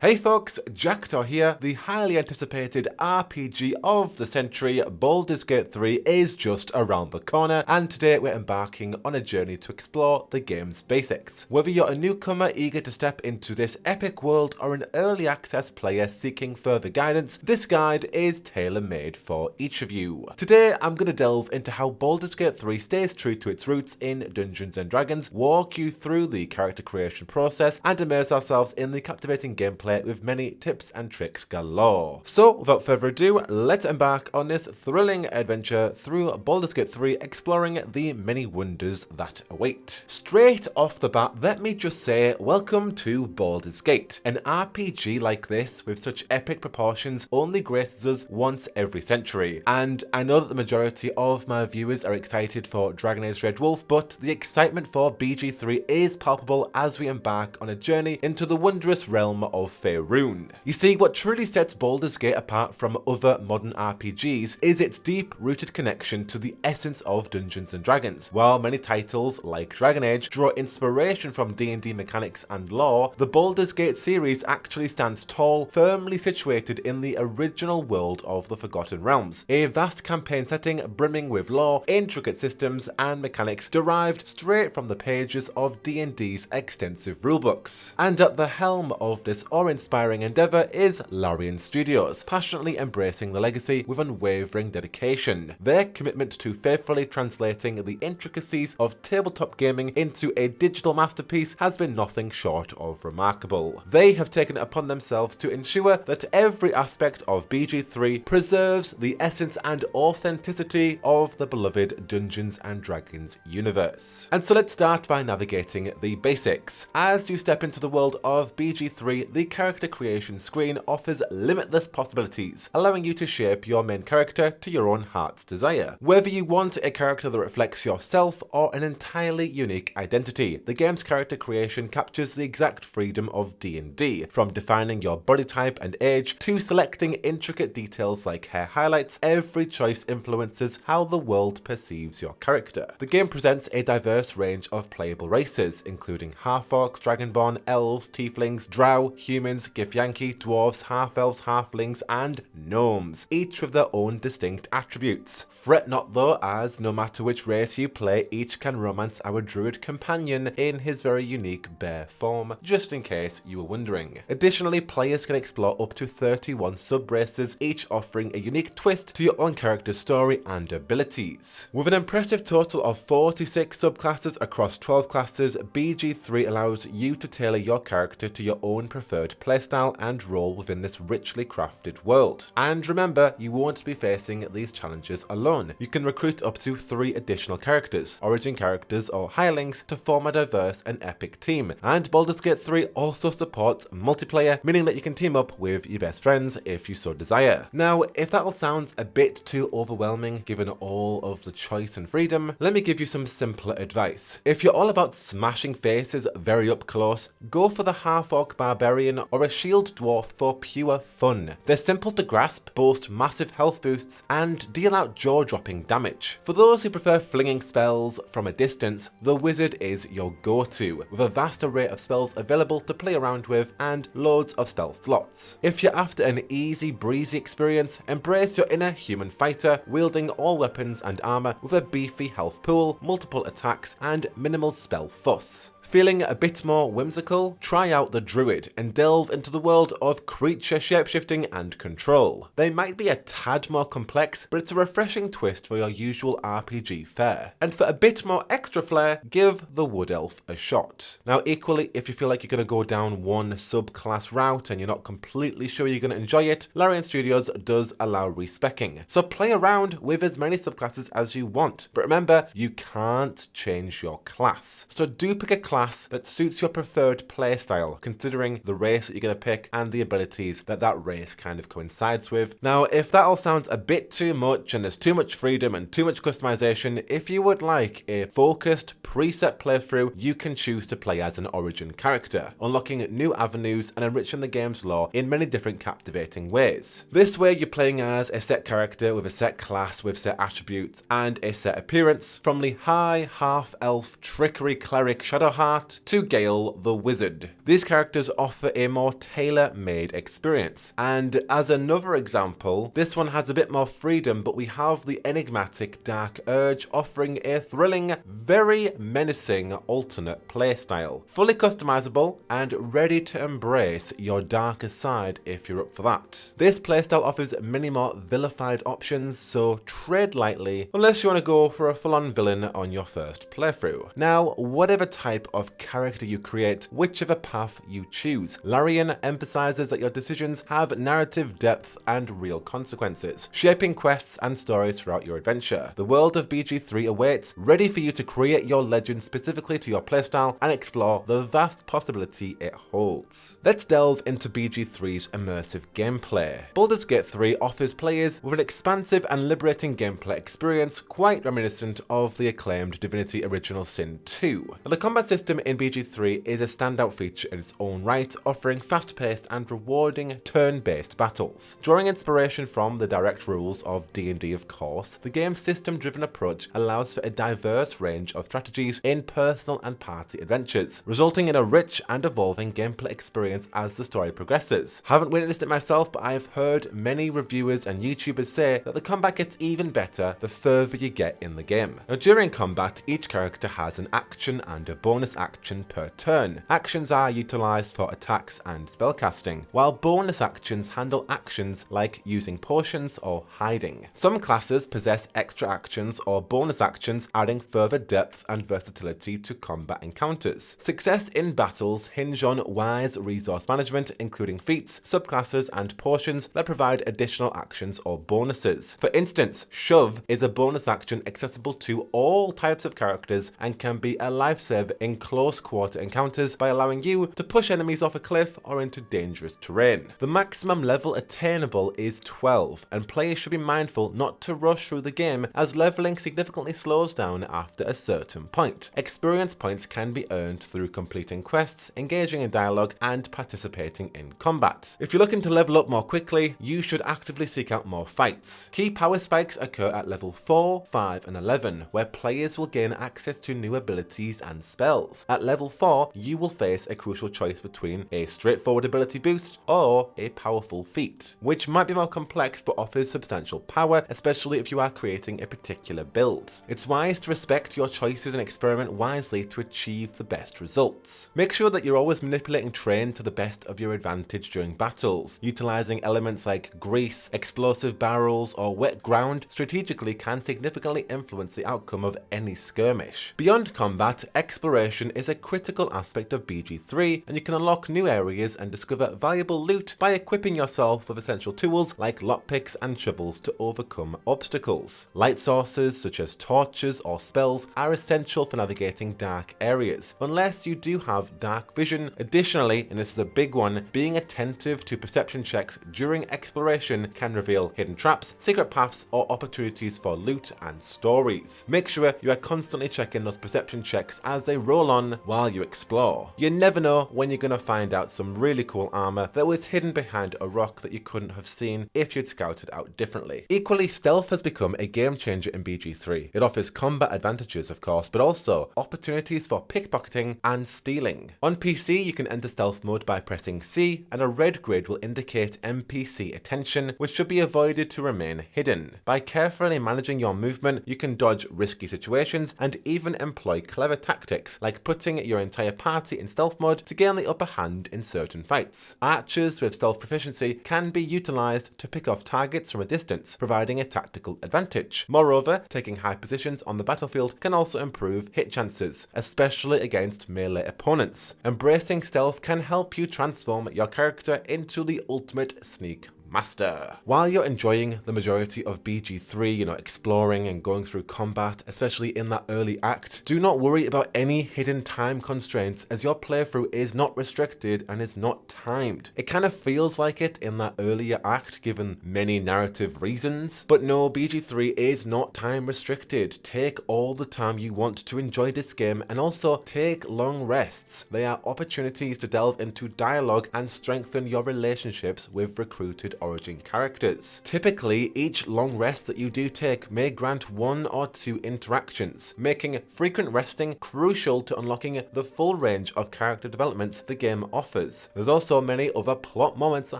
Hey folks, Jackdaw here. The highly anticipated RPG of the century, Baldur's Gate 3, is just around the corner, and today we're embarking on a journey to explore the game's basics. Whether you're a newcomer eager to step into this epic world or an early access player seeking further guidance, this guide is tailor-made for each of you. Today I'm going to delve into how Baldur's Gate 3 stays true to its roots in Dungeons & Dragons, walk you through the character creation process, and immerse ourselves in the captivating gameplay with many tips and tricks galore. So without further ado, let's embark on this thrilling adventure through Baldur's Gate 3, exploring the many wonders that await. Straight off the bat, let me just say welcome to Baldur's Gate. An RPG like this with such epic proportions only graces us once every century, and I know that the majority of my viewers are excited for Dragon Age Red Wolf, but the excitement for BG3 is palpable as we embark on a journey into the wondrous realm of Faerun. You see, what truly sets Baldur's Gate apart from other modern RPGs is its deep-rooted connection to the essence of Dungeons & Dragons. While many titles, like Dragon Age, draw inspiration from D&D mechanics and lore, the Baldur's Gate series actually stands tall, firmly situated in the original world of the Forgotten Realms, a vast campaign setting brimming with lore, intricate systems, and mechanics derived straight from the pages of D&D's extensive rulebooks. And at the helm of this awe-inspiring endeavour is Larian Studios, passionately embracing the legacy with unwavering dedication. Their commitment to faithfully translating the intricacies of tabletop gaming into a digital masterpiece has been nothing short of remarkable. They have taken it upon themselves to ensure that every aspect of BG3 preserves the essence and authenticity of the beloved Dungeons & Dragons universe. And so let's start by navigating the basics. As you step into the world of BG3, the character creation screen offers limitless possibilities, allowing you to shape your main character to your own heart's desire. Whether you want a character that reflects yourself or an entirely unique identity, the game's character creation captures the exact freedom of D&D, from defining your body type and age to selecting intricate details like hair highlights. Every choice influences how the world perceives your character. The game presents a diverse range of playable races, including half-orcs, dragonborn, elves, tieflings, drow, humans, githyanki, dwarves, half-elves, halflings, and gnomes, each with their own distinct attributes. Fret not though, as no matter which race you play, each can romance our druid companion in his very unique bear form, just in case you were wondering. Additionally, players can explore up to 31 sub-races, each offering a unique twist to your own character's story and abilities. With an impressive total of 46 subclasses across 12 classes, BG3 allows you to tailor your character to your own preferred playstyle and role within this richly crafted world. And remember, you won't be facing these challenges alone. You can recruit up to 3 additional characters, origin characters or hirelings, to form a diverse and epic team. And Baldur's Gate 3 also supports multiplayer, meaning that you can team up with your best friends if you so desire. Now, if that all sounds a bit too overwhelming given all of the choice and freedom, let me give you some simpler advice. If you're all about smashing faces very up close, go for the half-orc barbarian or a shield dwarf for pure fun. They're simple to grasp, boast massive health boosts, and deal out jaw-dropping damage. For those who prefer flinging spells from a distance, the wizard is your go-to, with a vast array of spells available to play around with and loads of spell slots. If you're after an easy breezy experience, embrace your inner human fighter, wielding all weapons and armor with a beefy health pool, multiple attacks, and minimal spell fuss. Feeling a bit more whimsical? Try out the Druid and delve into the world of creature shapeshifting and control. They might be a tad more complex, but it's a refreshing twist for your usual RPG fare. And for a bit more extra flair, give the Wood Elf a shot. Now equally, if you feel like you're going to go down one subclass route and you're not completely sure you're going to enjoy it, Larian Studios does allow respecking. So play around with as many subclasses as you want. But remember, you can't change your class. So do pick a class that suits your preferred playstyle, considering the race that you're going to pick and the abilities that that race kind of coincides with. Now, if that all sounds a bit too much and there's too much freedom and too much customization, if you would like a focused, preset playthrough, you can choose to play as an origin character, unlocking new avenues and enriching the game's lore in many different captivating ways. This way, you're playing as a set character with a set class, with set attributes, and a set appearance, from the high half-elf trickery cleric Shadowheart Bart to Gale the Wizard. These characters offer a more tailor-made experience, and as another example, this one has a bit more freedom, but we have the enigmatic Dark Urge offering a thrilling, very menacing alternate playstyle. Fully customizable and ready to embrace your darker side if you're up for that. This playstyle offers many more vilified options, so tread lightly unless you want to go for a full-on villain on your first playthrough. Now, whatever type of character you create, whichever path you choose, Larian emphasizes that your decisions have narrative depth and real consequences, shaping quests and stories throughout your adventure. The world of BG3 awaits, ready for you to create your legend specifically to your playstyle and explore the vast possibility it holds. Let's delve into BG3's immersive gameplay. Baldur's Gate 3 offers players with an expansive and liberating gameplay experience quite reminiscent of the acclaimed Divinity Original Sin 2. Now, the combat system in BG3 is a standout feature in its own right, offering fast-paced and rewarding turn-based battles. Drawing inspiration from the direct rules of D&D, of course, the game's system-driven approach allows for a diverse range of strategies in personal and party adventures, resulting in a rich and evolving gameplay experience as the story progresses. Haven't witnessed it myself, but I've heard many reviewers and YouTubers say that the combat gets even better the further you get in the game. Now, during combat, each character has an action and a bonus action per turn. Actions are utilized for attacks and spellcasting, while bonus actions handle actions like using potions or hiding. Some classes possess extra actions or bonus actions, adding further depth and versatility to combat encounters. Success in battles hinge on wise resource management, including feats, subclasses, and potions that provide additional actions or bonuses. For instance, Shove is a bonus action accessible to all types of characters and can be a lifesaver in close quarter encounters by allowing you to push enemies off a cliff or into dangerous terrain. The maximum level attainable is 12, and players should be mindful not to rush through the game as leveling significantly slows down after a certain point. Experience points can be earned through completing quests, engaging in dialogue, and participating in combat. If you're looking to level up more quickly, you should actively seek out more fights. Key power spikes occur at level 4, 5, and 11, where players will gain access to new abilities and spells. At level 4, you will face a crucial choice between a straightforward ability boost or a powerful feat, which might be more complex but offers substantial power, especially if you are creating a particular build. It's wise to respect your choices and experiment wisely to achieve the best results. Make sure that you're always manipulating terrain to the best of your advantage during battles. Utilizing elements like grease, explosive barrels, or wet ground strategically can significantly influence the outcome of any skirmish. Beyond combat, exploration is a critical aspect of BG3, and you can unlock new areas and discover valuable loot by equipping yourself with essential tools like lockpicks and shovels to overcome obstacles. Light sources such as torches or spells are essential for navigating dark areas, unless you do have dark vision. Additionally, and this is a big one, being attentive to perception checks during exploration can reveal hidden traps, secret paths, or opportunities for loot and stories. Make sure you are constantly checking those perception checks as they roll on while you explore. You never know when you're going to find out some really cool armor that was hidden behind a rock that you couldn't have seen if you'd scouted out differently. Equally, stealth has become a game changer in BG3. It offers combat advantages, of course, but also opportunities for pickpocketing and stealing. On PC, you can enter stealth mode by pressing C, and a red grid will indicate NPC attention, which should be avoided to remain hidden. By carefully managing your movement, you can dodge risky situations and even employ clever tactics like putting your entire party in stealth mode to gain the upper hand in certain fights. Archers with stealth proficiency can be utilized to pick off targets from a distance, providing a tactical advantage. Moreover, taking high positions on the battlefield can also improve hit chances, especially against melee opponents. Embracing stealth can help you transform your character into the ultimate sneak master. While you're enjoying the majority of BG3, exploring and going through combat, especially in that early act, do not worry about any hidden time constraints, as your playthrough is not restricted and is not timed. It kind of feels like it in that earlier act given many narrative reasons, but no, BG3 is not time restricted. Take all the time you want to enjoy this game, and also take long rests. They are opportunities to delve into dialogue and strengthen your relationships with recruited origin characters. Typically, each long rest that you do take may grant 1 or 2 interactions, making frequent resting crucial to unlocking the full range of character developments the game offers. There's also many other plot moments that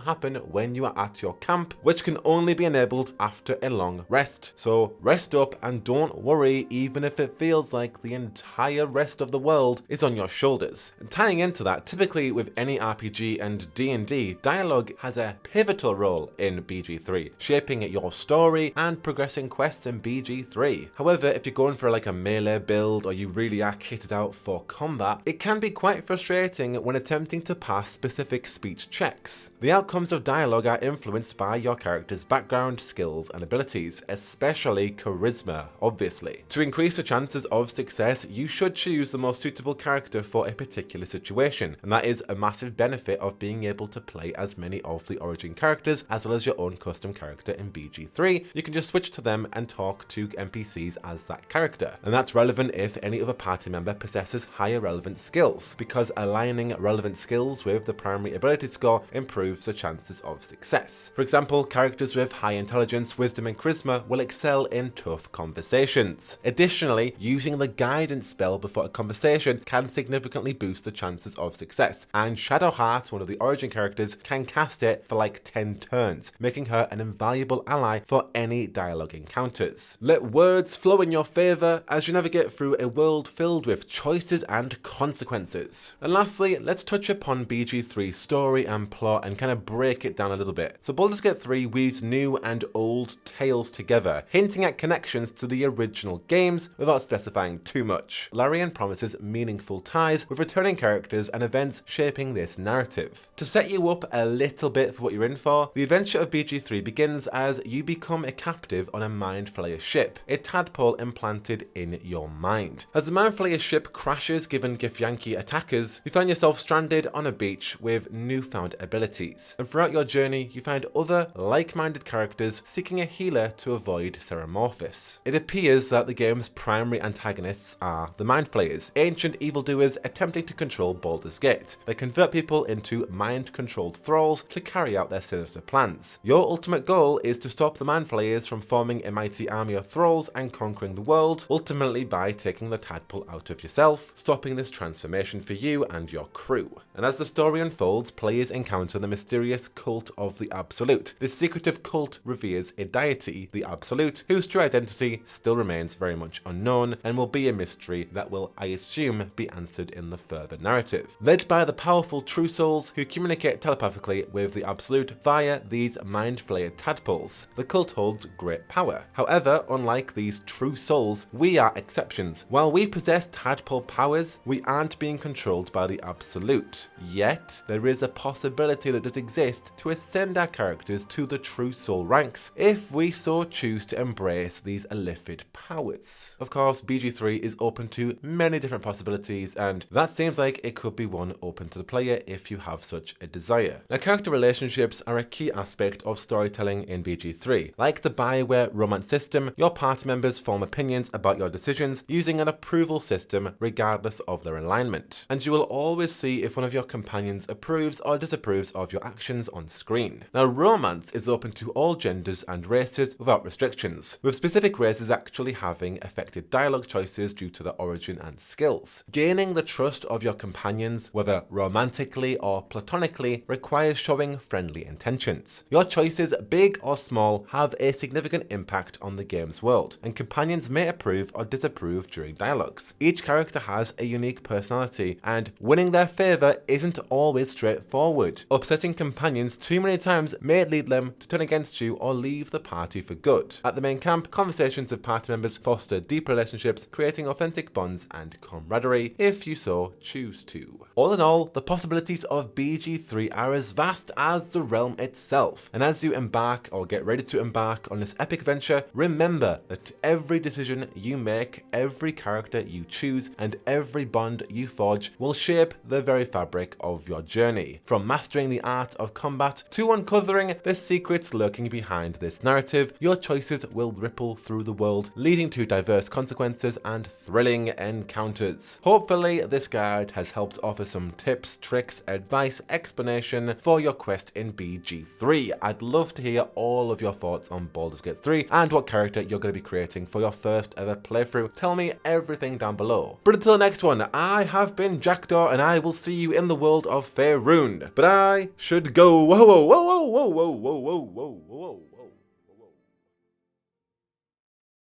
happen when you are at your camp, which can only be enabled after a long rest. So rest up and don't worry even if it feels like the entire rest of the world is on your shoulders. And tying into that, typically with any RPG and D&D, dialogue has a pivotal role in BG3, shaping your story and progressing quests in BG3. However, if you're going for like a melee build or you really are kitted out for combat, it can be quite frustrating when attempting to pass specific speech checks. The outcomes of dialogue are influenced by your character's background, skills and abilities, especially charisma, obviously. To increase the chances of success, you should choose the most suitable character for a particular situation, and that is a massive benefit of being able to play as many of the origin characters as well as your own custom character in BG3. You can just switch to them and talk to NPCs as that character, and that's relevant if any other party member possesses higher relevant skills, because aligning relevant skills with the primary ability score improves the chances of success. For example, characters with high intelligence, wisdom and charisma will excel in tough conversations. Additionally, using the guidance spell before a conversation can significantly boost the chances of success, and Shadowheart, one of the origin characters, can cast it for like 10 turns, making her an invaluable ally for any dialogue encounters. Let words flow in your favour as you navigate through a world filled with choices and consequences. And lastly, let's touch upon BG3's story and plot and kind of break it down a little bit. So Baldur's Gate 3 weaves new and old tales together, hinting at connections to the original games without specifying too much. Larian promises meaningful ties with returning characters and events shaping this narrative. To set you up a little bit for what you're in for, the adventure of BG3 begins as you become a captive on a Mind Flayer ship, a tadpole implanted in your mind. As the Mind Flayer ship crashes given Githyanki attackers, you find yourself stranded on a beach with newfound abilities. And throughout your journey, you find other like-minded characters seeking a healer to avoid Ceramorphis. It appears that the game's primary antagonists are the Mind Flayers, ancient evildoers attempting to control Baldur's Gate. They convert people into mind-controlled thralls to carry out their sinister plans. Your ultimate goal is to stop the Mind Flayers from forming a mighty army of thralls and conquering the world, ultimately by taking the tadpole out of yourself, stopping this transformation for you and your crew. And as the story unfolds, players encounter the mysterious cult of the Absolute. This secretive cult reveres a deity, the Absolute, whose true identity still remains very much unknown and will be a mystery that will, I assume, be answered in the further narrative. Led by the powerful True Souls who communicate telepathically with the Absolute via these Mind Flayer tadpoles, the cult holds great power. However, unlike these True Souls, we are exceptions. While we possess tadpole powers, we aren't being controlled by the Absolute. Yet, there is a possibility that does exist to ascend our characters to the True Soul ranks if we so choose to embrace these illithid powers. Of course, BG3 is open to many different possibilities, and that seems like it could be one open to the player if you have such a desire. Now, character relationships are a key aspect of storytelling in BG3. Like the Bioware romance system, your party members form opinions about your decisions using an approval system regardless of their alignment, and you will always see if one of your companions approves or disapproves of your actions on screen. Now, romance is open to all genders and races without restrictions, with specific races actually having affected dialogue choices due to their origin and skills. Gaining the trust of your companions, whether romantically or platonically, requires showing friendly intentions. Your choices, big or small, have a significant impact on the game's world, and companions may approve or disapprove during dialogues. Each character has a unique personality, and winning their favour isn't always straightforward. Upsetting companions too many times may lead them to turn against you or leave the party for good. At the main camp, conversations with party members foster deep relationships, creating authentic bonds and camaraderie if you so choose to. All in all, the possibilities of BG3 are as vast as the realm itself, and as you embark or get ready to embark on this epic venture, remember that every decision you make, every character you choose, and every bond you forge will shape the very fabric of your journey. From mastering the art of combat to uncovering the secrets lurking behind this narrative, your choices will ripple through the world, leading to diverse consequences and thrilling encounters. Hopefully, this guide has helped offer some tips, tricks, advice, explanation for your quest in BG3. 3. I'd love to hear all of your thoughts on Baldur's Gate 3 and what character you're going to be creating for your first ever playthrough. Tell me everything down below. But until the next one, I have been Jackdaw and I will see you in the world of Faerun. But I should go. Whoa, whoa, whoa, whoa, whoa, whoa, whoa, whoa, whoa, whoa, whoa.